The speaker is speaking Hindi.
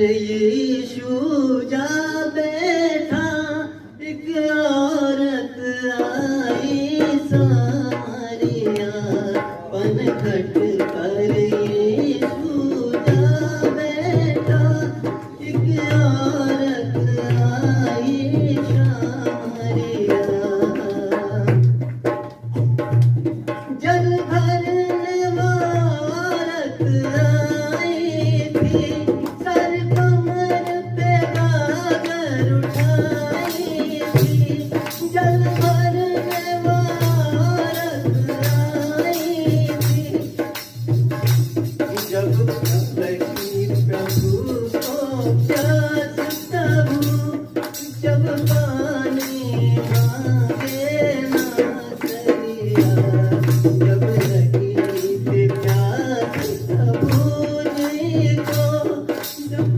यीशु जा बैठा, एक औरत आई सामरिया, पनघट पर यीशु जा बैठा, एक औरत आई सामरिया। जल भरने औरत आई थी, सर कमर पे गागर उठाई थी। जल भरने औरत आई थी, जब लगी प्रभु को प्यास तब, जब पानी मांगे ना सरिया, जब लगी प्यास तब मुझको, जब